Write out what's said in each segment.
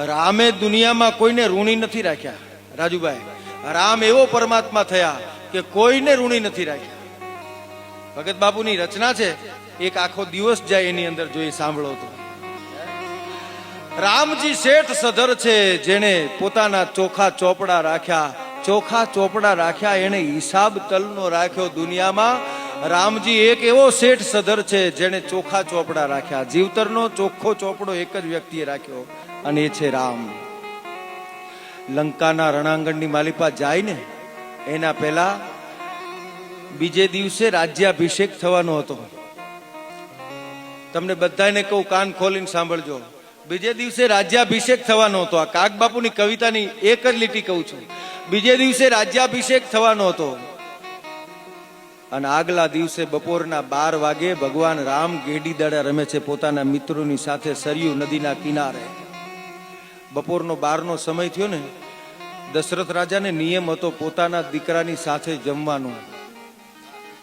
રામે દુનિયામાં કોઈને ઋણી નથી રાખ્યા. રાજુભાઈ, રામ એવો પરમાત્મા થયા કે કોઈને ઋણી નથી રાખ્યા. ભગત બાપુની રચના છે, એક આખો દિવસ જાય એની અંદર જોઈ સાંભળો તો. રામજી શેઠ સધર છે, જેણે પોતાના ચોખા ચોપડા રાખ્યા. ચોખા ચોપડા રાખ્યા, એને હિસાબ તલનો રાખ્યો. દુનિયામાં રામજી એક એવો શેઠ સધર છે જેણે ચોખા ચોપડા રાખ્યા. જીવતરનો ચોખ્ખો ચોપડો એક જ વ્યક્તિએ રાખ્યો, અને એ છે રામ. લંકાના રણાંગણની માલિપા જાય ને એના પહેલા બીજે દિવસે રાજ્યાભિષેક થવાનો હતો. તમને બધાને કહું, કાન ખોલીને સાંભળજો. બીજે દિવસે રાજ્યાભિષેક થવાનો હતો. આ કાગબાપુની કવિતાની એક જ લીટી કહું છું. બીજે દિવસે રાજ્યાભિષેક થવાનો હતો, અને આગલા દિવસે બપોરના 12 વાગે ભગવાન રામ ગેડી દાડા રમે છે પોતાના મિત્રોની સાથે સરયુ નદીના કિનારે. બપોરનો 12નો સમય થયો ને, દશરથ રાજાને નિયમ હતો પોતાના દીકરાની સાથે જમવાનો.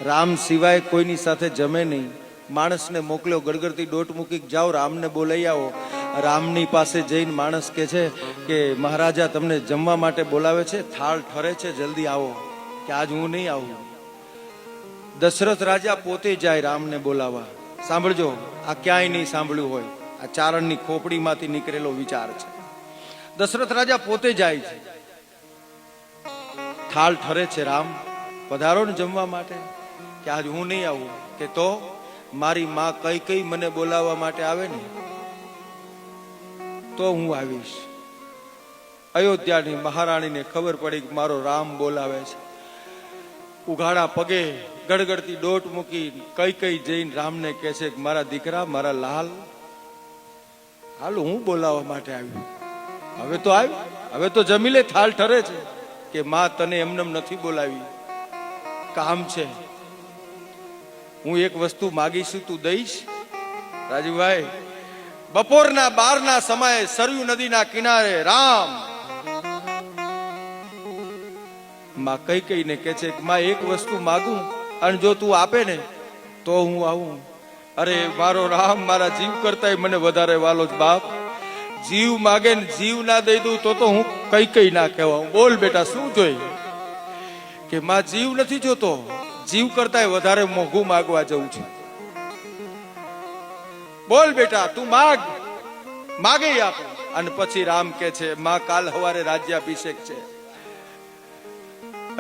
રામ સિવાય કોઈની સાથે જમે નહીં. માણસને મોકલ્યો, ગડગડતી ડોટ મૂકી જાઓ રામને બોલાઈ આવો. રામની પાસે જઈને માણસ કે છે કે મહારાજા તમને જમવા માટે બોલાવે છે, થાળ ઠરે છે, જલ્દી આવો. કે આજ હું નહીં આવું. દશરથ રાજા પોતે જાય રામને બોલાવા. સાંભળજો, આ ક્યાંય નહીં સાંભળ્યું હોય, આ ચારણની ખોપડીમાંથી નીકળેલો વિચાર છે. દશરથ રાજા પોતે જાય છે, થાળ ઠરે છે, રામ પધારો ને જમવા માટે. કે આજ હું નહીં આવું. કે તો મારી માં કઈ કઈ મને બોલાવવા માટે આવે ને તો હું આવીશ. અયોધ્યાની મહારાણીને ખબર પડી કે મારો રામ બોલાવે છે. ઉઘાડા પગે ગડગડતી ડોટ મૂકી કઈ કઈ જઈને રામને કહે છે કે મારા દીકરા, મારા લાલ, હાલો હું બોલાવવા માટે આવ્યો. હવે તો આવ્યો, હવે તો જમી લે, થાળ ઠરે છે. કે માં તને એમનેમ નથી બોલાવી, કામ છે. હું એક વસ્તુ માગીશું, તું દઈશ? રાજુભાઈ, બપોરના 12ના સમયે સરયુ નદીના કિનારે રામ માં કઈ કઈને કે છે માં એક વસ્તુ માગું, અને જો તું આપે ને તો હું આવું. અરે મારો રામ મારા જીવ કરતા મને વધારે વાલો જ બાપ. જીવ માગે ને જીવ ના દઈ દઉં તો હું કઈ કઈ ના કહેવા. બોલ બેટા, શું જોઈ? કે માં જીવ નથી જોતો, જીવ કરતા વધારે મોંઘું માગવા જવું છે. બોલ બેટા, તું માગ. માગે આપો. અને પછી રામ કે છે માં કાલ સવારે રાજ્યાભિષેક છે,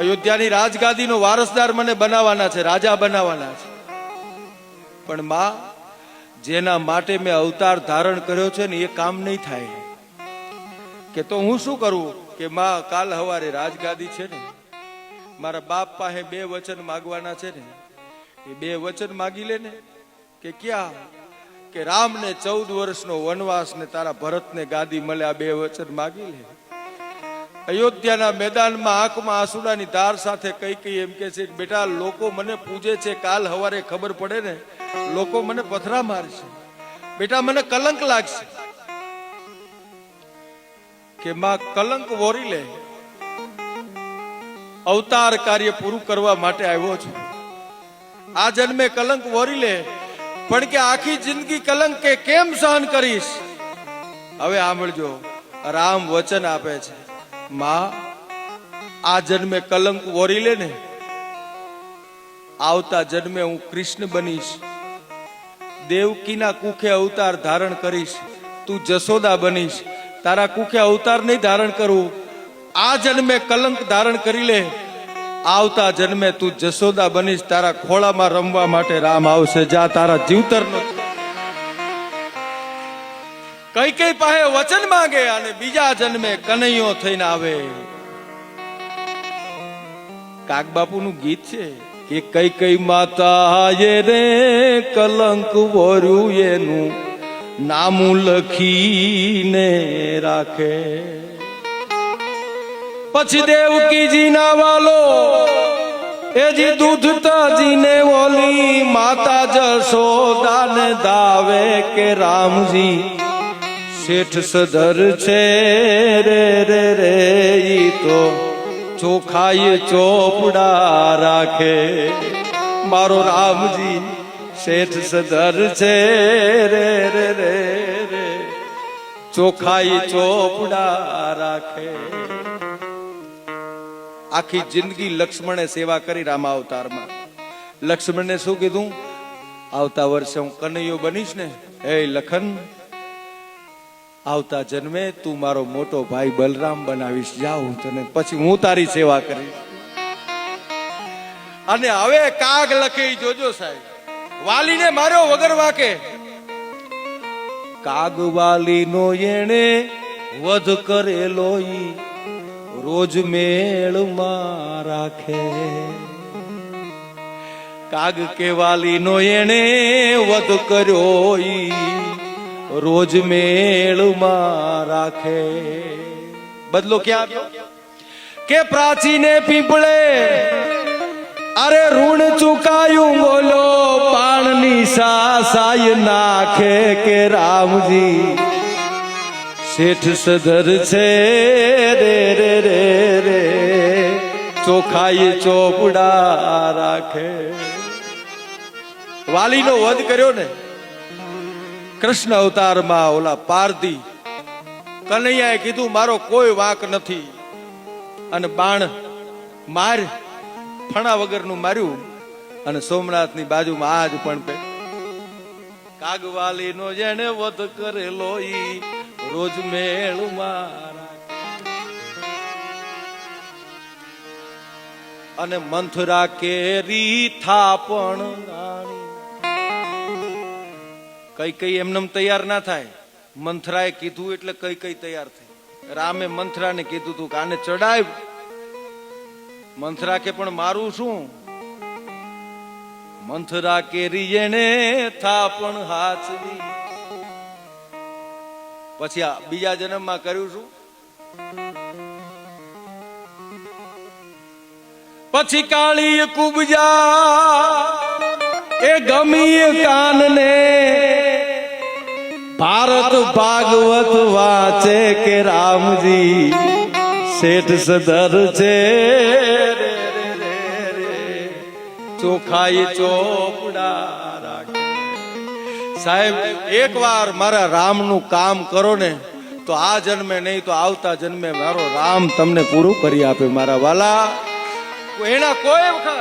અયોધ્યાની રાજગાદીનો વારસદાર મને બનાવવાના છે, રાજા બનાવવાના છે. પણ માં, જેના માટે મેં અવતાર ધારણ કર્યો છે ને એ કામ નહીં થાય. કે તો હું શું કરું? કે માં કાલ સવારે રાજગાદી છે ને, મારા બાપ પાસે 2 વચન માગવાના છે ને, એ 2 વચન માગી લે ને. કે ક્યાં? કે રામને 14 વર્ષનો વનવાસ ને તારા ભરતને ગાદી મળે, આ 2 વચન માગી લે. અયોધ્યાના મેદાનમાં આંખમાં આંસુડાની ધાર સાથે કઈ કઈ એમ કે છે બેટા, લોકો મને પૂજે છે, કાલ સવારે ખબર પડે ને લોકો મને પથરા મારશે, બેટા મને કલંક લાગશે. કે માં કલંક વોરી લે, અવતાર કાર્ય પૂરું કરવા માટે આવ્યો છું. આ જન્મે કલંક વોરી લે, પણ કે આખી જિંદગી કલંક કે કેમ સહન કરીશ? હવે સાંભળજો, રામ વચન આપે છે માં આ જન્મે કલંક વોરી લે ને, આવતા જન્મે હું કૃષ્ણ બનીશ, દેવકીના કુખે અવતાર ધારણ કરીશ, તું જશોદા બનીશ. તારા કુખે અવતાર નહીં ધારણ કરું, આ જન્મે કલંક ધારણ કરી લે, આવતા જન્મે તું જશોદા બનીશ, તારા ખોળામાં રમવા માટે રામ આવશે. જા તારા જીવતરનો કઈ કઈ પાસે વચન માંગે અને બીજા જન્મે કનૈયો થઈને આવે. કાગબાપુનું ગીત છે કે કઈ કઈ માતાએ રે કલંક વોર્યું, એનું નામું લખીને રાખે. પછી દેવકીજી ના વાલો એજી દૂધતાજીને ઓલી માતા જશોદાને દાવે કે રામજી શેઠ સધર છે રે રે રે, ઈ તો ચોખાઈ ચોપડા રાખે. મારો રામજી શેઠ સધર છે રે રે રે રે, ચોખાઈ ચોપડા રાખે. આખી જિંદગી લક્ષ્મણે સેવા કરી રામા અવતારમાં. લક્ષ્મણને શું કીધું? આવતા વર્ષે હું કનૈયો બનીશ ને, હે લખન, આવતા જન્મે તું મારો મોટો ભાઈ બલરામ બનાવીશ. જાઉં તને પછી હું તારી સેવા કરીશ. અને હવે કાગ લખે જોજો સાહેબ, વાલીને માર્યો વગર વાકે. કાગ વાલીનો એણે વધ કરેલો ઈ રોજ મેળમાં રાખે. કાગ કે વાલીનો એણે વધ કર્યો ઈ રોજ મેળમાં રાખે. બદલો ક્યાં આપ્યો? કે પ્રાચીને પીપળે અરે ઋણ ચુકાયું બોલો પાણની સાય નાખે. કે રામજી શેઠ સધર છે રે રે રે રે ચોખાઈ ચોપડા રાખે. વાલીનો વધ કર્યો ને કૃષ્ણ અવતારમાં. ઓલા પારધી કનૈયાએ કીધું મારો કોઈ વાંક નથી, અને બાણ માર ફણા વગરનું માર્યું. અને સોમનાથની બાજુમાં આજ પણ કાગવાલીનો જેને વધ કરેલો ઈ રોજ મેળમાં. અને મંથરા કેરી થાપણ કઈ કઈ એમનેમ તૈયાર ના થાય. મંથરાએ કીધું એટલે કઈ કઈ તૈયાર થઈ. રામે મંથરાને કીધું તું કે આને ચડાવ. મંથરા કે પણ મારું શું? મંથરા કેરી એને થાપણ હાચવી. પછી આ બીજા જન્મમાં કર્યું શું? પછી કાળી કુબજા એ ગમી કાનને ભારત ભાગવત વાંચે. કે રામજી શેઠ સદર છે ચોખાઈ ચોપડા રાખે. સાહેબ એક વાર મારા રામનું કામ કરો ને તો આ જન્મે નહીં તો આવતા જન્મે મારો રામ તમને પૂરું કરી આપે મારા વાલા. એના કોઈ વખત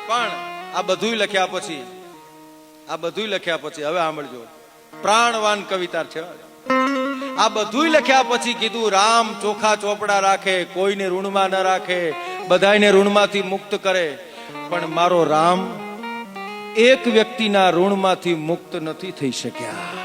પણ આ બધું લખ્યા પછી હવે સાંભળજો, પ્રાણવાન કવિતા છે. આ બધું લખ્યા પછી કીધું રામ ચોખા ચોપડા રાખે, કોઈને ઋણમાં ન રાખે, બધાને ઋણમાંથી મુક્ત કરે. પણ મારો રામ એક વ્યક્તિના ઋણમાંથી મુક્ત નથી થઈ શક્યા.